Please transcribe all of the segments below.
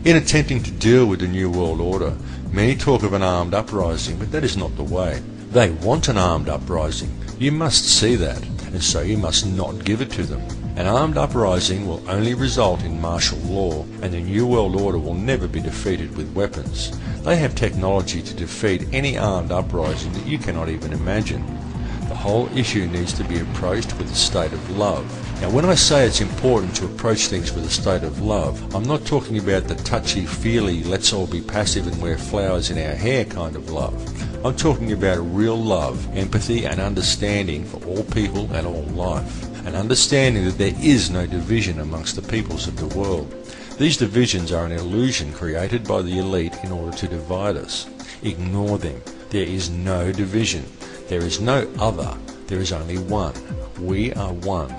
In attempting to deal with the New World Order, many talk of an armed uprising, but that is not the way. They want an armed uprising. You must see that, and so you must not give it to them. An armed uprising will only result in martial law, and the New World Order will never be defeated with weapons. They have technology to defeat any armed uprising that you cannot even imagine. The whole issue needs to be approached with a state of love. Now, when I say it's important to approach things with a state of love, I'm not talking about the touchy-feely, let's all be passive and wear flowers in our hair kind of love. I'm talking about real love, empathy and understanding for all people and all life. An understanding that there is no division amongst the peoples of the world. These divisions are an illusion created by the elite in order to divide us. Ignore them. There is no division. There is no other. There is only one. We are one.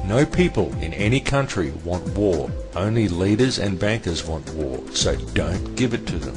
No people in any country want war. Only leaders and bankers want war, so don't give it to them.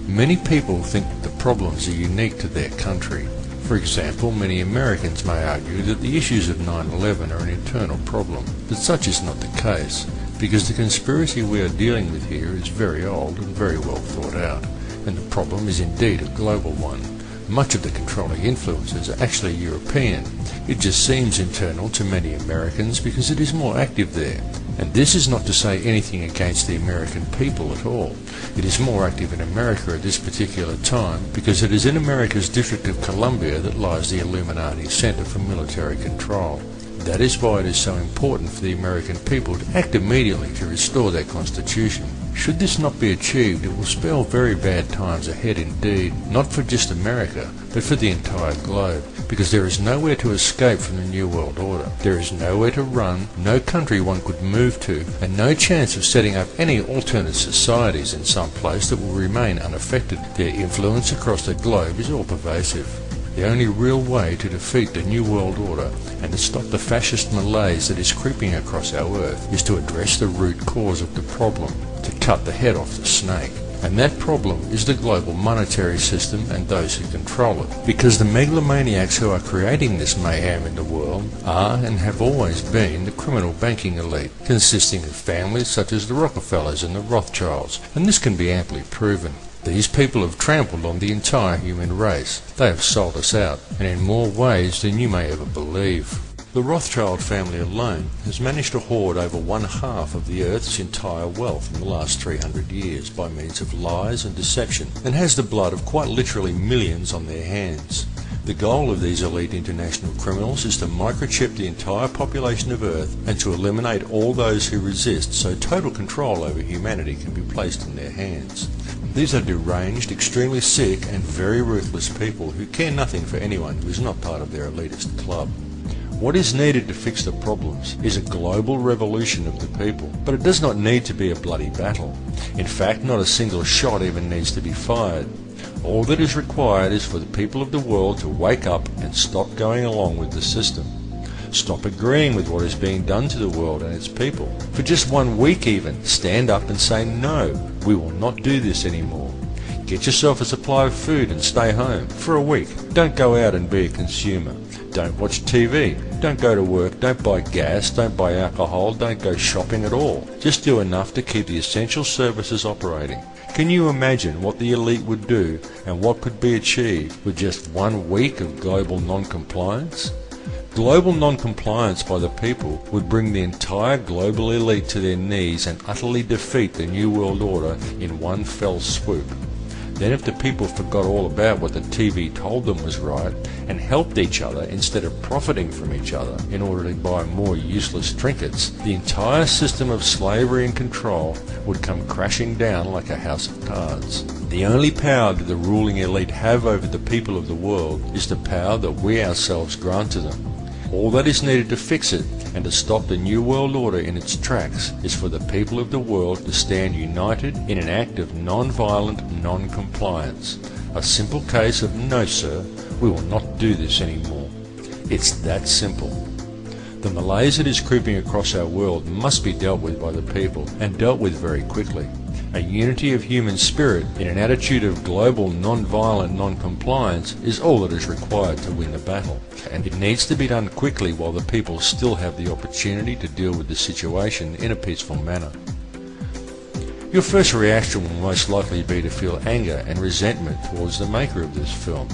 Many people think that the problems are unique to their country. For example, many Americans may argue that the issues of 9/11 are an internal problem, but such is not the case, because the conspiracy we are dealing with here is very old and very well thought out, and the problem is indeed a global one. Much of the controlling influences are actually European. It just seems internal to many Americans because it is more active there. And this is not to say anything against the American people at all. It is more active in America at this particular time because it is in America's District of Columbia that lies the Illuminati Center for Military Control. That is why it is so important for the American people to act immediately to restore their constitution. Should this not be achieved, it will spell very bad times ahead indeed, not for just America, but for the entire globe, because there is nowhere to escape from the New World Order. There is nowhere to run, no country one could move to, and no chance of setting up any alternate societies in some place that will remain unaffected. Their influence across the globe is all pervasive. The only real way to defeat the New World Order and to stop the fascist malaise that is creeping across our earth is to address the root cause of the problem, to cut the head off the snake. And that problem is the global monetary system and those who control it. Because the megalomaniacs who are creating this mayhem in the world are and have always been the criminal banking elite, consisting of families such as the Rockefellers and the Rothschilds, and this can be amply proven. These people have trampled on the entire human race. They have sold us out, and in more ways than you may ever believe. The Rothschild family alone has managed to hoard over 1/2 of the Earth's entire wealth in the last 300 years by means of lies and deception, and has the blood of quite literally millions on their hands. The goal of these elite international criminals is to microchip the entire population of Earth and to eliminate all those who resist, so total control over humanity can be placed in their hands. These are deranged, extremely sick and very ruthless people who care nothing for anyone who is not part of their elitist club. What is needed to fix the problems is a global revolution of the people, but it does not need to be a bloody battle. In fact, not a single shot even needs to be fired. All that is required is for the people of the world to wake up and stop going along with the system. Stop agreeing with what is being done to the world and its people. For just 1 week even, stand up and say no, we will not do this anymore. Get yourself a supply of food and stay home for a week. Don't go out and be a consumer. Don't watch TV. Don't go to work. Don't buy gas. Don't buy alcohol. Don't go shopping at all. Just do enough to keep the essential services operating. Can you imagine what the elite would do and what could be achieved with just 1 week of global non-compliance? Global non-compliance by the people would bring the entire global elite to their knees and utterly defeat the New World Order in one fell swoop. Then if the people forgot all about what the TV told them was right and helped each other instead of profiting from each other in order to buy more useless trinkets, the entire system of slavery and control would come crashing down like a house of cards. The only power that the ruling elite have over the people of the world is the power that we ourselves grant to them. All that is needed to fix it and to stop the New World Order in its tracks is for the people of the world to stand united in an act of non-violent non-compliance. A simple case of no sir, we will not do this anymore. It's that simple. The malaise that is creeping across our world must be dealt with by the people, and dealt with very quickly. A unity of human spirit in an attitude of global non-violent non-compliance is all that is required to win the battle, and it needs to be done quickly while the people still have the opportunity to deal with the situation in a peaceful manner. Your first reaction will most likely be to feel anger and resentment towards the maker of this film.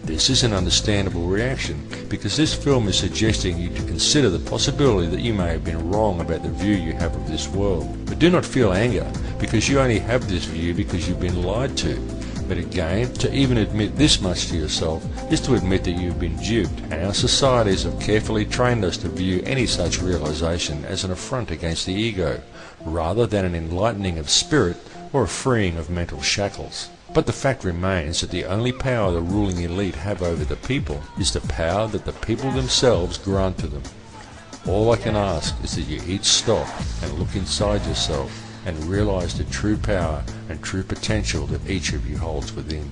This is an understandable reaction because this film is suggesting you to consider the possibility that you may have been wrong about the view you have of this world. But do not feel anger because you only have this view because you've been lied to. But again, to even admit this much to yourself is to admit that you've been duped, and our societies have carefully trained us to view any such realization as an affront against the ego, rather than an enlightening of spirit or a freeing of mental shackles. But the fact remains that the only power the ruling elite have over the people is the power that the people themselves grant to them. All I can ask is that you each stop and look inside yourself and realize the true power and true potential that each of you holds within.